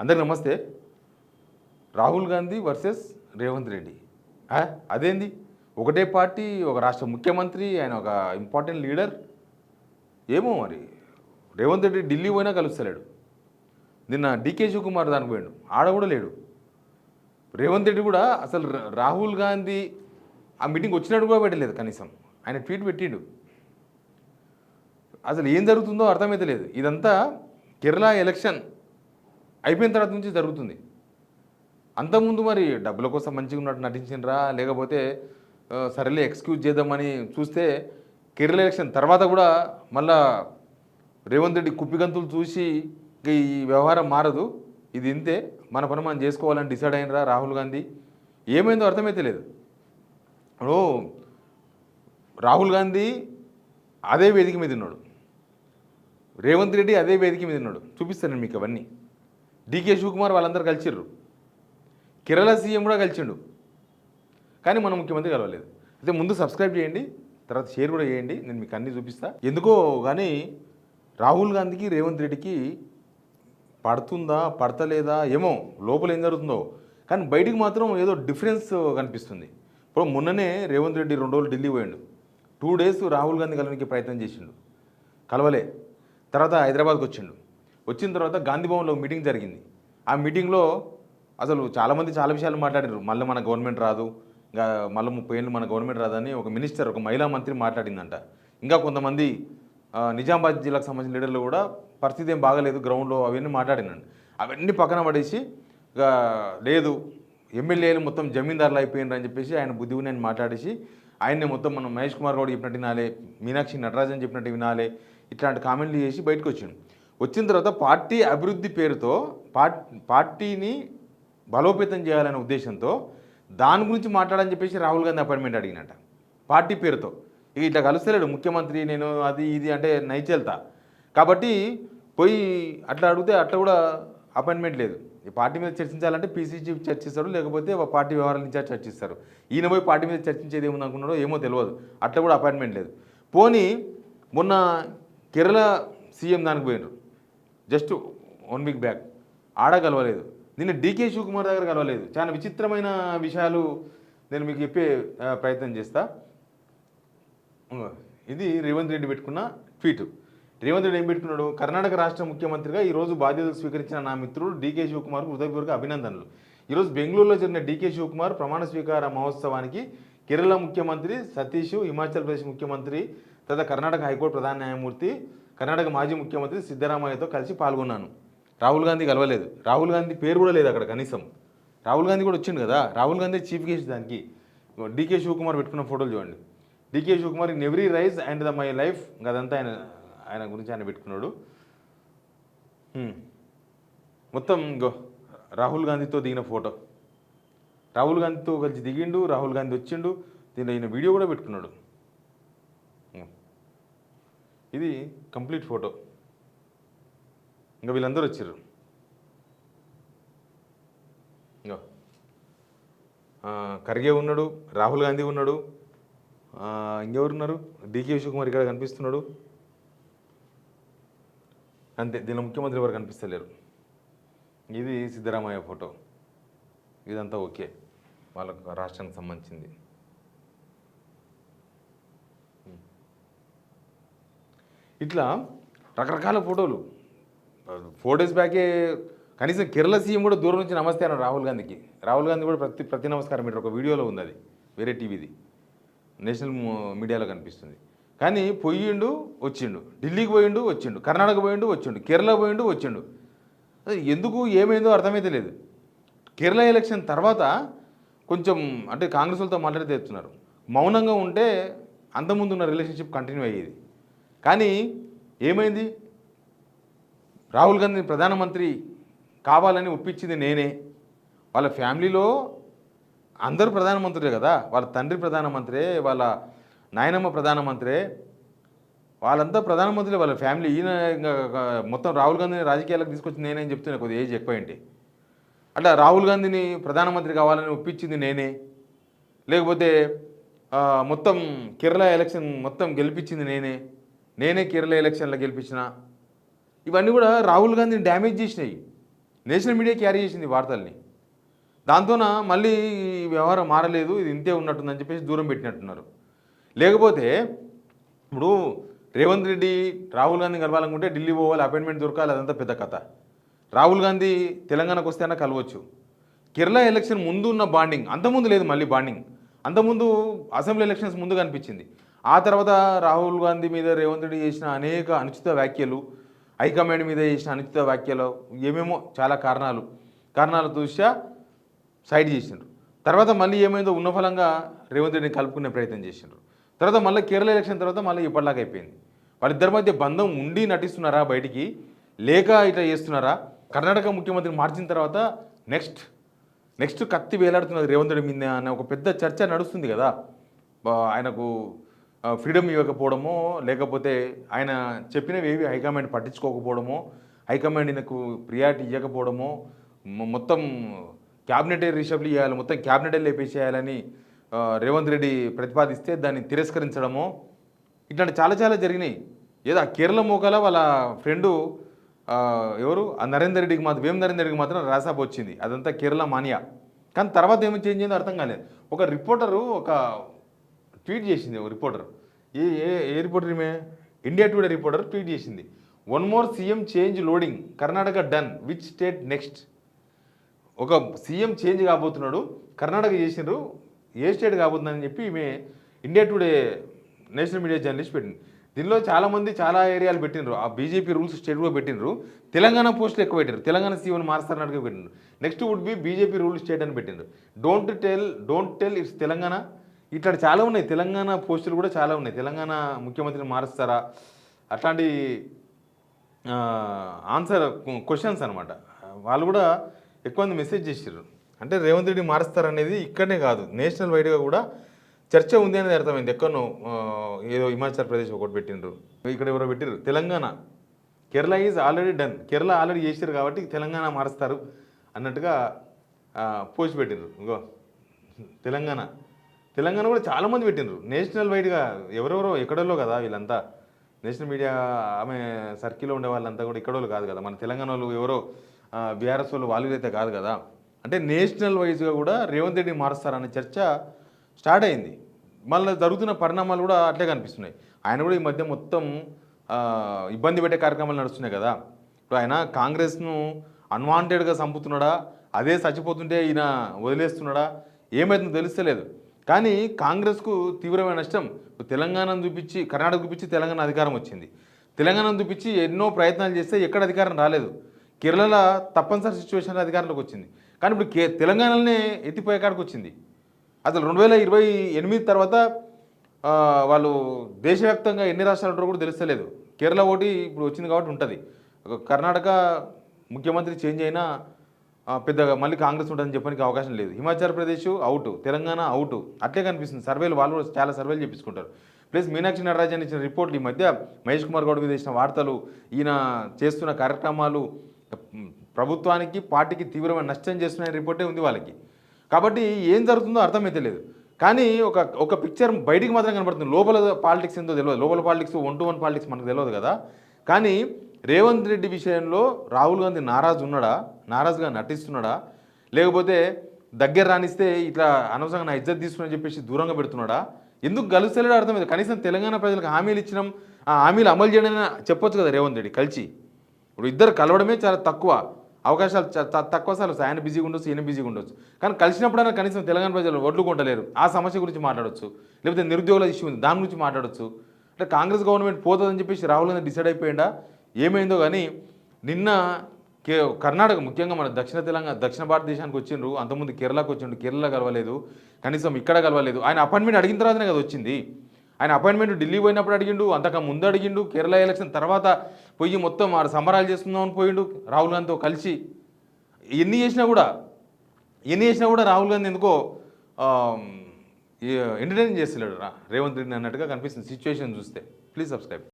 అందరికి నమస్తే. రాహుల్ గాంధీ వర్సెస్ రేవంత్ రెడ్డి. అదేంది, ఒకటే పార్టీ, ఒక రాష్ట్ర ముఖ్యమంత్రి, ఆయన ఒక ఇంపార్టెంట్ లీడర్. ఏమో మరి రేవంత్ రెడ్డి ఢిల్లీ పోయినా కలుస్తలేడు. నిన్న డీకే శివకుమార్ దానికి పోయాడు, ఆడ కూడా లేడు. రేవంత్ రెడ్డి కూడా అసలు రాహుల్ గాంధీ ఆ మీటింగ్ వచ్చినట్టు కూడా పెట్టలేదు. కనీసం ఆయన ట్వీట్ పెట్టిండు. అసలు ఏం జరుగుతుందో అర్థమైతే లేదు. ఇదంతా కేరళ ఎలక్షన్ అయిపోయిన తర్వాత నుంచి జరుగుతుంది. అంతకుముందు మరి డబ్బుల కోసం మంచిగా ఉన్నట్టు నటించినరా, లేకపోతే సరేలే ఎక్స్క్యూజ్ చేద్దామని చూస్తే కేరళ ఎలక్షన్ తర్వాత కూడా మళ్ళా రేవంత్ రెడ్డి కుప్పిగంతులు చూసి ఈ వ్యవహారం మారదు, ఇది ఇంతే, మన పని మనం చేసుకోవాలని డిసైడ్ అయినరా రాహుల్ గాంధీ. ఏమైందో అర్థమైతే లేదు. రాహుల్ గాంధీ అదే వేదిక మీద ఉన్నాడు, రేవంత్ రెడ్డి అదే వేదిక మీద ఉన్నాడు. చూపిస్తాను మీకు అవన్నీ. డీకే శివకుమార్ వాళ్ళందరూ కలిసిర్రు, కేరళ సీఎం కూడా కలిసిండు, కానీ మన ముఖ్యమంత్రి కలవలేదు. అయితే ముందు సబ్స్క్రైబ్ చేయండి, తర్వాత షేర్ కూడా చేయండి, నేను మీకు అన్నీ చూపిస్తా. ఎందుకో కానీ రాహుల్ గాంధీకి రేవంత్ రెడ్డికి పడుతుందా పడతలేదా ఏమో, లోపల ఏం జరుగుతుందో, కానీ బయటికి మాత్రం ఏదో డిఫరెన్స్ కనిపిస్తుంది. ఇప్పుడు మొన్ననే రేవంత్ రెడ్డి 2 రోజులు ఢిల్లీ పోయిండు, 2 డేస్ రాహుల్ గాంధీ కలవడానికి ప్రయత్నం చేసిండు, కలవలే. తర్వాత హైదరాబాద్కి వచ్చిన తర్వాత గాంధీ భవన్లో మీటింగ్ జరిగింది. ఆ మీటింగ్లో అసలు చాలామంది చాలా విషయాలు మాట్లాడారు. మళ్ళీ మన గవర్నమెంట్ రాదు, ఇంకా మళ్ళీ 30 ఏళ్ళు మన గవర్నమెంట్ రాదని ఒక మినిస్టర్, ఒక మహిళా మంత్రి మాట్లాడిందంట. ఇంకా కొంతమంది నిజామాబాద్ జిల్లాకు సంబంధించిన లీడర్లు కూడా పరిస్థితి ఏం బాగలేదు గ్రౌండ్లో అవన్నీ మాట్లాడినండి. అవన్నీ పక్కన పడేసి ఇక లేదు ఎమ్మెల్యేలు మొత్తం జమీందారులు అయిపోయినారు అని చెప్పేసి ఆయన బుద్ధిని నేను మాట్లాడేసి ఆయన్ని మొత్తం మనం మహేష్ కుమార్ గౌడ్ చెప్పినట్టు వినాలి, మీనాక్షి నటరాజన్ చెప్పినట్టు వినాలి, ఇట్లాంటి కామెంట్లు చేసి బయటకు వచ్చిన తర్వాత పార్టీ అభివృద్ధి పేరుతో పార్టీని బలోపేతం చేయాలనే ఉద్దేశంతో దాని గురించి మాట్లాడని చెప్పేసి రాహుల్ గాంధీ అపాయింట్మెంట్ అడిగినట్ట పార్టీ పేరుతో. ఇక ఇట్లా కలుస్తలేడు ముఖ్యమంత్రి, నేను అది ఇది అంటే నైచెల్తా కాబట్టి పోయి అట్లా అడిగితే అట్లా కూడా అపాయింట్మెంట్ లేదు. ఈ పార్టీ మీద చర్చించాలంటే పీసీసీ చర్చిస్తారు, లేకపోతే పార్టీ వ్యవహారాల నుంచి చర్చిస్తారు. ఈయన పోయి పార్టీ మీద చర్చించేది ఏముంది అనుకున్నాడో ఏమో తెలియదు, అట్లా కూడా అపాయింట్మెంట్ లేదు. పోనీ మొన్న కేరళ సీఎం దానికి పోయినారు, జస్ట్ 1 వీక్ బ్యాక్, ఆడ కలవలేదు. నిన్న డీకే శివకుమార్ దగ్గర కలవలేదు. చాలా విచిత్రమైన విషయాలు నేను మీకు చెప్పే ప్రయత్నం చేస్తా. ఇది రేవంత్ రెడ్డి పెట్టుకున్న ట్వీట్. రేవంత్ రెడ్డి ఏం పెట్టుకున్నాడు, కర్ణాటక రాష్ట్ర ముఖ్యమంత్రిగా ఈరోజు బాధ్యతలు స్వీకరించిన నా మిత్రుడు డీకే శివకుమార్కు హృదయపూర్వక అభినందనలు. ఈరోజు బెంగళూరులో జరిగిన డీకే శివకుమార్ ప్రమాణ స్వీకార మహోత్సవానికి కేరళ ముఖ్యమంత్రి సతీష్, హిమాచల్ ప్రదేశ్ ముఖ్యమంత్రి, తర్వాత కర్ణాటక హైకోర్టు ప్రధాన న్యాయమూర్తి, కర్ణాటక మాజీ ముఖ్యమంత్రి సిద్ధరామయ్యతో కలిసి పాల్గొన్నాను. రాహుల్ గాంధీ కలవలేదు, రాహుల్ గాంధీ పేరు కూడా లేదు అక్కడ కనీసం. రాహుల్ గాంధీ కూడా వచ్చిండు కదా, రాహుల్ గాంధీ చీఫ్ గెస్ట్ దానికి. డీకే శివకుమార్ పెట్టుకున్న ఫోటోలు చూడండి. DK Shivakumar in every rise and my life, అదంతా ఆయన గురించి ఆయన పెట్టుకున్నాడు. మొత్తం ఇంకో రాహుల్ గాంధీతో దిగిన ఫోటో, రాహుల్ గాంధీతో కలిసి దిగిండు, రాహుల్ గాంధీ వచ్చిండు, దీనిలో ఈయన వీడియో కూడా పెట్టుకున్నాడు. ఇది కంప్లీట్ ఫోటో. ఇంకా వీళ్ళందరూ వచ్చారు. ఇంకా ఖర్గే ఉన్నాడు, రాహుల్ గాంధీ ఉన్నాడు, ఇంకెవరున్నారు, డీకే శివకుమార్ ఇక్కడ కనిపిస్తున్నాడు, అంతే. దీనిలో ముఖ్యమంత్రి ఎవరు కనిపిస్తలేరు. ఇది సిద్ధరామయ్య ఫోటో. ఇదంతా ఓకే, వాళ్ళకు రాష్ట్రానికి సంబంధించింది. ఇట్లా రకరకాల ఫోటోలు. 4 డేస్ బ్యాకే కనీసం కేరళ సీఎం కూడా దూరం నుంచి నమస్తే అన్నాడు రాహుల్ గాంధీకి. రాహుల్ గాంధీ కూడా ప్రతి నమస్కారం పెట్టారు. ఒక వీడియోలో ఉంది, అది వేరే టీవీది, నేషనల్ మీడియాలో కనిపిస్తుంది. కానీ పోయిండు వచ్చిండు, ఢిల్లీకి పోయిండు వచ్చిండు, కర్ణాటక పోయిండు వచ్చిండు, కేరళ పోయిండు వచ్చిండు. ఎందుకు ఏమైందో అర్థమైతే లేదు. కేరళ ఎలక్షన్ తర్వాత కొంచెం అంటే కాంగ్రెస్ వాళ్ళతో మాట్లాడితే చెప్తున్నారు, మౌనంగా ఉంటే అంతకుముందు ఉన్న రిలేషన్షిప్ కంటిన్యూ అయ్యేది. కానీ ఏమైంది, రాహుల్ గాంధీని ప్రధానమంత్రి కావాలని ఒప్పించింది నేనే. వాళ్ళ ఫ్యామిలీలో అందరూ ప్రధానమంత్రులే కదా, వాళ్ళ తండ్రి ప్రధానమంత్రే, వాళ్ళ నాయనమ్మ ప్రధానమంత్రే, వాళ్ళంతా ప్రధానమంత్రులే వాళ్ళ ఫ్యామిలీ. ఈయన మొత్తం రాహుల్ గాంధీని రాజకీయాలకు తీసుకొచ్చింది నేనే అని చెప్తున్నా, కొద్దిగా ఏజ్ ఎక్కువ ఏంటి. అట్లా రాహుల్ గాంధీని ప్రధానమంత్రి కావాలని ఒప్పించింది నేనే, లేకపోతే మొత్తం కేరళ ఎలక్షన్ మొత్తం గెలిపించింది నేనే కేరళ ఎలక్షన్లో గెలిపించిన. ఇవన్నీ కూడా రాహుల్ గాంధీని డ్యామేజ్ చేసినాయి. నేషనల్ మీడియా క్యారీ చేసింది వార్తల్ని. దాంతోన మళ్ళీ ఈ వ్యవహారం మారలేదు, ఇది ఇంతే ఉన్నట్టుందని చెప్పేసి దూరం పెట్టినట్టున్నారు. లేకపోతే ఇప్పుడు రేవంత్ రెడ్డి రాహుల్ గాంధీ కలవాలనుకుంటే ఢిల్లీ పోవాలి, అపాయింట్మెంట్ దొరకాలి, అదంతా పెద్ద కథ. రాహుల్ గాంధీ తెలంగాణకు వస్తే అన్నా కలవచ్చు. కేరళ ఎలక్షన్ ముందు ఉన్న బాండింగ్ అంతకుముందు లేదు, మళ్ళీ బాండింగ్ అంతకుముందు అసెంబ్లీ ఎలక్షన్స్ ముందు కనిపించింది. ఆ తర్వాత రాహుల్ గాంధీ మీద రేవంత్ రెడ్డి చేసిన అనేక అనుచిత వ్యాఖ్యలు, హైకమాండ్ మీద చేసిన అనుచిత వ్యాఖ్యలు, ఏమేమో చాలా కారణాల దృష్ట్యా సైడ్ చేసిండ్రు. తర్వాత మళ్ళీ ఏమైందో ఉన్న ఫలంగా రేవంత్ రెడ్డిని కలుపుకునే ప్రయత్నం చేసిండ్రు. తర్వాత మళ్ళీ కేరళ ఎలక్షన్ తర్వాత మళ్ళీ ఇప్పటిలాగా అయిపోయింది. వాళ్ళిద్దరి మధ్య బంధం ఉండి నటిస్తున్నారా బయటికి, లేక ఇట్లా చేస్తున్నారా? కర్ణాటక ముఖ్యమంత్రిని మార్చిన తర్వాత నెక్స్ట్ కత్తి వేలాడుతున్నది రేవంత్ రెడ్డి మీద అనే ఒక పెద్ద చర్చ నడుస్తుంది కదా. ఆయనకు ఫ్రీడమ్ ఇవ్వకపోవడమో, లేకపోతే ఆయన చెప్పినవి ఏవి హైకమాండ్ పట్టించుకోకపోవడమో, హైకమాండ్ ఈయనకు ప్రియారిటీ ఇవ్వకపోవడమో, మొత్తం క్యాబినెట్ రీషఫ్ల్ చేయాలి, మొత్తం క్యాబినెట్ లేపేసేయాలని రేవంత్ రెడ్డి ప్రతిపాదిస్తే దాన్ని తిరస్కరించడమో, ఇట్లాంటి చాలా జరిగినాయి. ఏదో ఆ కేరళ మోకాల వాళ్ళ ఫ్రెండు ఎవరు ఆ నరేందర్ రెడ్డికి మాత్రం, వేం నరేందర్ రెడ్డికి మాత్రం రాసాపు వచ్చింది. అదంతా కేరళ మానియా. కానీ తర్వాత ఏమి చేంజ్ అయిందో అర్థం కాలేదు. ఒక రిపోర్టరు ఒక ట్వీట్ చేసింది, ఒక రిపోర్టర్, ఏ రిపోర్టర్ ఈమె, ఇండియా టుడే రిపోర్టర్ ట్వీట్ చేసింది, 1 more CM change loading, Karnataka done, which state next. ఒక సీఎం చేంజ్ కాబోతున్నాడు, కర్ణాటక చేసిండ్రు, ఏ స్టేట్ కాబోతుందని చెప్పి ఈమె India today national media journalist పెట్టింది. దీనిలో చాలామంది చాలా ఏరియాలు పెట్టినరు, ఆ బీజేపీ రూల్స్ స్టేట్గా పెట్టినరు, తెలంగాణ పోస్టులు ఎక్కువ పెట్టారు, తెలంగాణ సీఎంని మారుస్తారన్నట్టుగా పెట్టినరు. Next would be BJP rule state అని పెట్టినరు. Don't tell it's Telangana. ఇట్లా చాలా ఉన్నాయి, తెలంగాణ పోస్టులు కూడా చాలా ఉన్నాయి. తెలంగాణ ముఖ్యమంత్రిని మారుస్తారా, అట్లాంటి ఆన్సర్ క్వశ్చన్స్ అనమాట. వాళ్ళు కూడా ఎక్కువ మంది మెసేజ్ చేసారు. అంటే రేవంత్ రెడ్డి మారుస్తారనేది ఇక్కడనే కాదు, నేషనల్ వైడ్గా కూడా చర్చ ఉంది అనేది అర్థమైంది. ఎక్కడో ఏదో హిమాచల్ ప్రదేశ్ ఒకటి పెట్టిండ్రు, ఇక్కడ ఎవరో పెట్టిర్రు Telangana, Kerala is already done, Kerala already చేసారు కాబట్టి తెలంగాణ మారుస్తారు అన్నట్టుగా పోస్ట్ పెట్టిండ్రు. ఇంకో తెలంగాణ కూడా చాలామంది పెట్టిండ్రు నేషనల్ వైడ్గా. ఎవరెవరో ఎక్కడో కదా వీళ్ళంతా, నేషనల్ మీడియా ఆమె సర్కిల్లో ఉండే వాళ్ళంతా కూడా ఇక్కడోళ్ళు కాదు కదా, మన తెలంగాణ వాళ్ళు ఎవరో బీఆర్ఎస్ వాళ్ళు అయితే కాదు కదా. అంటే నేషనల్ వైజ్గా కూడా రేవంత్ రెడ్డి మారుస్తారనే చర్చ స్టార్ట్ అయింది. మళ్ళీ జరుగుతున్న పరిణామాలు కూడా అట్లే కనిపిస్తున్నాయి. ఆయన కూడా ఈ మధ్య మొత్తం ఇబ్బంది పెట్టే కార్యక్రమాలు నడుస్తున్నాయి కదా. ఇప్పుడు ఆయన కాంగ్రెస్ను అన్వాంటెడ్గా చంపుతున్నాడా, అదే చచ్చిపోతుంటే ఈయన వదిలేస్తున్నాడా, ఏమైతుందో తెలుస్తలేదు. కానీ కాంగ్రెస్కు తీవ్రమైన నష్టం. తెలంగాణను చూపించి, కర్ణాటక చూపించి తెలంగాణ అధికారం వచ్చింది. తెలంగాణను చూపించి ఎన్నో ప్రయత్నాలు చేస్తే ఎక్కడ అధికారం రాలేదు. కేరళ తప్పనిసరి సిచ్యువేషన్లో అధికారంలోకి వచ్చింది. కానీ ఇప్పుడు తెలంగాణలోనే ఎత్తిపోయే కాడికి వచ్చింది. అసలు 2028 తర్వాత వాళ్ళు దేశవ్యాప్తంగా ఎన్ని రాష్ట్రాలు ఉంటారో కూడా తెలుస్తలేదు. కేరళ ఒకటి ఇప్పుడు వచ్చింది కాబట్టి ఉంటుంది. కర్ణాటక ముఖ్యమంత్రి చేంజ్ అయినా పెద్దగా మళ్ళీ కాంగ్రెస్ ఉంటుందని చెప్పడానికి అవకాశం లేదు. హిమాచల్ ప్రదేశ్ అవుట్, తెలంగాణ అవుట్, అట్లే కనిపిస్తుంది. సర్వేలు వాళ్ళు కూడా చాలా సర్వేలు చేపించుకుంటారు. ప్లస్ మీనాక్షి నటరాజన్ ఇచ్చిన రిపోర్ట్లు, ఈ మధ్య మహేష్ కుమార్ గౌడ్ మీద ఇచ్చిన వార్తలు, ఈయన చేస్తున్న కార్యక్రమాలు ప్రభుత్వానికి పార్టీకి తీవ్రమైన నష్టం చేస్తున్న రిపోర్టే ఉంది వాళ్ళకి. కాబట్టి ఏం జరుగుతుందో అర్థమైతే లేదు. కానీ ఒక పిక్చర్ బయటికి మాత్రం కనబడుతుంది. లోపల పాలిటిక్స్ ఏందో తెలియదు. లోపల పాలిటిక్స్ 1-to-1 పాలిటిక్స్ మనకు తెలియదు కదా. కానీ రేవంత్ రెడ్డి విషయంలో రాహుల్ గాంధీ నారాజుగా నటిస్తున్నాడా, లేకపోతే దగ్గర రానిస్తే ఇట్లా అనవసరంగా నా ఇజ్జత్ తీసుకుని చెప్పేసి దూరంగా పెడుతున్నాడా, ఎందుకు గెలుస్తలేడో అర్థమైంది. కనీసం తెలంగాణ ప్రజలకు హామీలు ఇచ్చినాం, ఆ హామీలు అమలు చేయడం చెప్పొచ్చు కదా రేవంత్ రెడ్డి కలిసి. ఇప్పుడు ఇద్దరు కలవడమే చాలా తక్కువ, అవకాశాలు తక్కువ సార్లు ఆయన బిజీగా ఉండొచ్చు, ఈయన బిజీగా ఉండొచ్చు. కానీ కలిసినప్పుడైనా కనీసం తెలంగాణ ప్రజలు ఓట్లు కొంటలేరు, ఆ సమస్య గురించి మాట్లాడవచ్చు, లేకపోతే నిరుద్యోగుల ఇష్యూ ఉంది దాని గురించి మాట్లాడవచ్చు. అంటే కాంగ్రెస్ గవర్నమెంట్ పోతుందని చెప్పేసి రాహుల్ గాంధీ డిసైడ్ అయిపోయిందా ఏమైందో. కానీ నిన్న కర్ణాటక, ముఖ్యంగా మన దక్షిణ భారతదేశానికి వచ్చిండ్రు, అంతకుముందు కేరళకు వచ్చిండు, కేరళ కలవలేదు, కనీసం ఇక్కడ కలవలేదు. ఆయన అపాయింట్మెంట్ అడిగిన తర్వాతనే కదా వచ్చింది. ఆయన అపాయింట్మెంట్ ఢిల్లీ పోయినప్పుడు అడిగిండు, అంతకు ముందు అడిగిండు, కేరళ ఎలక్షన్ తర్వాత పోయి మొత్తం సంబరాలు చేసుకుందామని పోయిండు రాహుల్ గాంధీతో కలిసి. ఎన్ని చేసినా కూడా రాహుల్ గాంధీ ఎందుకో ఎంటర్టైన్ చేస్తలేడు రేవంత్ రెడ్డి అన్నట్టుగా కనిపిస్తుంది సిచ్యువేషన్ చూస్తే. Please subscribe.